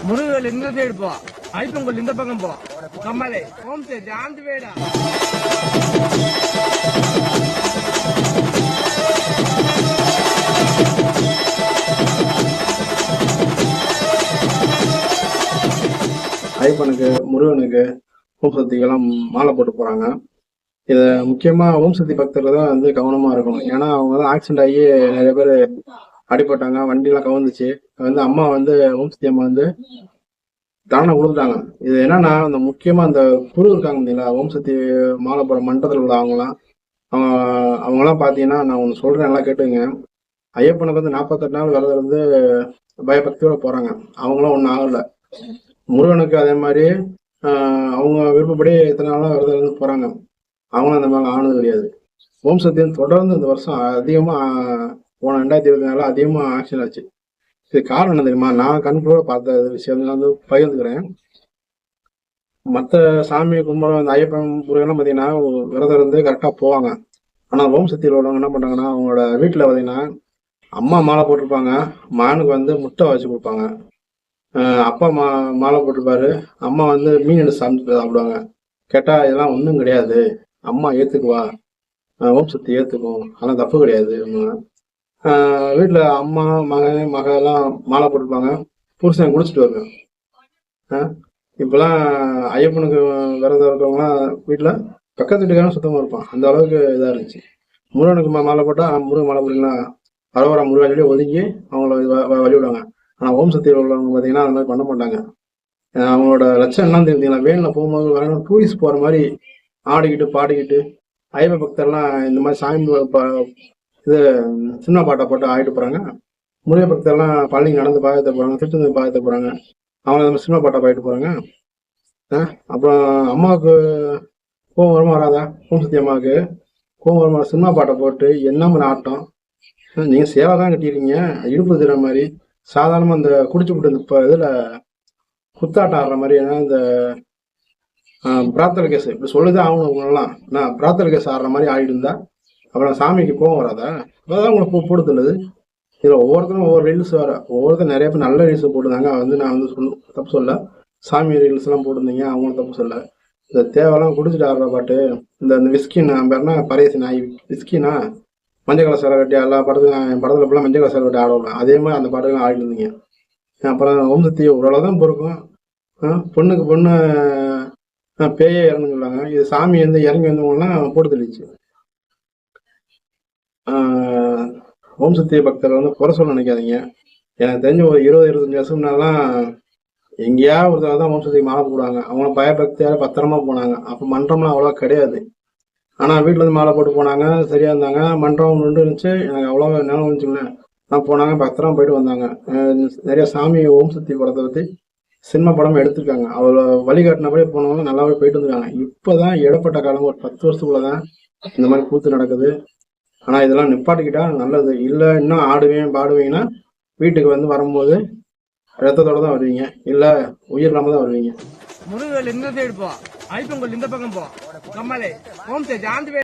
முருகல் இந்த சைடு போ, ஐப்பங்கல் இந்த பக்கம் போ. கம்மலை ஹோம் ஸ்டே ஆந்து வேடா. ஐப்பனுக்கு முருகனுக்கு ஓம் சக்திக்கெல்லாம் மாலை போட்டு போறாங்க. இதை முக்கியமா ஓம் சக்தி பக்தர்கள் தான் வந்து கவனமா இருக்கணும். ஏன்னா அவங்க தான் ஆக்சிடென்ட் ஆகி நிறைய பேர் அடிபட்டாங்க, வண்டிலாம் கவர்ந்துச்சு. வந்து அம்மா வந்து ஓம் சக்தி அம்மா வந்து தானே கொடுத்துட்டாங்க. இது என்னன்னா அந்த முக்கியமா அந்த குரு இருக்காங்க இல்லைங்களா, ஓம் சக்தி மாலை போற மண்டலத்தில் உள்ள அவங்களாம் அவங்களாம் பார்த்தீங்கன்னா நான் ஒன்று சொல்றேன், நல்லா கேட்டுங்க. ஐயப்பனுக்கு வந்து 48 நாள் விரதம் இருந்து பயபக்தியோட போறாங்க. அவங்களாம் ஒன்றும் ஆகலை. முருகனுக்கு அதே மாதிரி அவங்க விருப்பப்படி எத்தனை நாளாக விரதம் இருந்து போறாங்க. அவங்களும் அந்த மாதிரி ஆனது கிடையாது. ஓம் சக்தியும் தொடர்ந்து இந்த வருஷம் அதிகமாக போன 2024 அதிகமாக ஆக்ஷன் ஆச்சு. இது காரணம் என்ன தெரியுமா? நான் கண்கூட பார்த்த விஷயம் வந்து பகிர்ந்துக்கிறேன். மற்ற சாமி கும்பலம் இந்த ஐயப்பன் முருகெல்லாம் பார்த்தீங்கன்னா விரதம் இருந்து கரெக்டாக போவாங்க. ஆனால் ஓம் சக்தியில் உள்ளவங்க என்ன பண்ணுறாங்கன்னா அவங்களோட வீட்டில் பார்த்தீங்கன்னா அம்மா மாலை போட்டிருப்பாங்க, மானுக்கு வந்து முட்டை வச்சு கொடுப்பாங்க. அப்பா மாலை போட்டிருப்பாரு, அம்மா வந்து மீன் எடுத்து சமைச்சு சாப்பிடுவாங்க. கேட்டால் இதெல்லாம் ஒன்றும் கிடையாது, அம்மா ஏற்றுக்குவா, ஓம் சக்தி ஏற்றுக்கும், அதெல்லாம் தப்பு கிடையாது. வீட்டில் அம்மா மகெல்லாம் மாலை போட்டிருப்பாங்க, புருஷன் குடிச்சிட்டு வருவேன். இப்போலாம் ஐயப்பனுக்கு விரதம் இருக்கிறவங்களாம் வீட்டில் பக்கத்து வீட்டுக்காரன் சுத்தமாக இருப்பான். அந்த அளவுக்கு இதாக இருந்துச்சு. முருகனுக்கு மாலை போட்டால் முருகன் மாலை போட்டிங்கன்னா அரோரா முருகன் சொல்லி ஒதுங்கி அவங்கள வழிவிடுவாங்க. ஆனால் ஓம் சக்தியில் உள்ளவங்க பார்த்தீங்கன்னா அந்த மாதிரி பண்ண மாட்டாங்க. அவங்களோட லட்சம் என்ன தெரியுங்களா, வேனில் போகும்போது வர டூரிஸ்ட் போகிற மாதிரி ஆடிக்கிட்டு பாடிக்கிட்டு ஐயப்ப பக்தர்லாம் இந்த மாதிரி சாமி இது சின்ன பாட்டை போட்டு ஆடிட்டு போகிறாங்க. முருக பக்தர்லாம் பழனி நடந்து பாயத்தை போகிறாங்க, திருச்செந்தூர் பாயத்தை போகிறாங்க. அவங்க நம்ம சினிமா பாட்டை பாடிட்டு போகிறாங்க. அப்புறம் அம்மாவுக்கு கோவம் வருமா வராதா? ஓம் சக்தி அம்மாவுக்கு கோவம் வருமா? சினிமா பாட்டை போட்டு என்ன மாதிரி ஆட்டம். நீங்கள் சேவை தான் கட்டிடுறீங்க, இடுப்பு தர மாதிரி. சாதாரணமாக இந்த குடிச்சு விட்டு இந்த இதில் குத்தாட்டம் ஆடுற மாதிரி. ஏன்னா இந்த பிரார்த்தனை கேஸ் இப்படி சொல்லுதான் ஆகணும். நான் பிரார்த்தனை கேஸ் ஆடுற மாதிரி ஆடிட்டு இருந்தா அப்புறம் சாமிக்கு கோவம் வராதா? அதான் உங்களுக்கு போடுத்துள்ளது. இதில் ஒவ்வொருத்தரும் ஒவ்வொரு ரீல்ஸ் வர, ஒவ்வொருத்தரும் நிறைய பேர் நல்ல ரீல்ஸ் போட்டுருந்தாங்க. வந்து நான் வந்து தப்பு சொல்ல, சாமி ரீல்ஸ்லாம் போட்டிருந்தீங்க, அவங்களும் தப்பு சொல்ல. இந்த தேவையெல்லாம் குடிச்சிட்டு ஆடுற பாட்டு, இந்த விஸ்கின்னா பேர்னா பரையசி நாய் விஸ்கினா மஞ்சள் கலர் சேலை கட்டி எல்லா படத்துலையும் ஃபுல்லாக மஞ்சள் கலர் சேலை கட்டி ஆடுவாங்க. அதே மாதிரி அந்த பாட்டுலாம் ஆடிட்டு இருந்தீங்க. அப்புறம் ஓம் சக்தி ஓரளவு தான் பொறுக்கும். பொண்ணுக்கு பொண்ணு பேயே இறந்து சொல்லாங்க. இது சாமி வந்து இறங்கி வந்தவங்கலாம் போட்டு தெளிச்சு. ஓம் சக்தி பக்தர்கள் வந்து குறை சொல்ல நினைக்காதீங்க. எனக்கு தெரிஞ்ச ஒரு 20-25 வருஷம்னாலாம் எங்கேயாவது ஒருத்தர் தான் ஓம் சக்தி மாலை போடுவாங்க. அவங்களும் பயபக்தியால பத்திரமா போனாங்க. அப்போ மன்றம்லாம் அவ்வளோவா கிடையாது. ஆனால் வீட்டில் இருந்து மாலை போட்டு போனாங்க, சரியா இருந்தாங்க. மன்றம் ஒன்று இருந்துச்சு, எனக்கு அவ்வளோ நிலம் இருந்துச்சுங்களேன். நான் போனாங்க, பத்திரமா போயிட்டு வந்தாங்க. நிறைய சாமி ஓம் சக்தி படத்தை பற்றி சினிமா படமும் எடுத்திருக்காங்க. அவ்வளோ வழிகாட்டினபடியே போனவங்க நல்லாவே போயிட்டு வந்துருக்காங்க. இப்போதான் இடப்பட்ட காலம் ஒரு 10 வருஷத்துக்குள்ளதான் இந்த மாதிரி கூத்து நடக்குது. ஆனால் இதெல்லாம் நிப்பாட்டிக்கிட்டா நல்லது. இல்லை இன்னும் ஆடுவேன் பாடுவீங்கன்னா வீட்டுக்கு வந்து வரும்போது ரத்தத்தோட தான் வருவீங்க, இல்லை உயிர் இல்லாம தான் வருவீங்க. முருகல் இந்த சைடு போ, ஐப்பங்கல் இந்த பக்கம் போ. கம்மலை ஹோம் ஸ்டே ஆந்து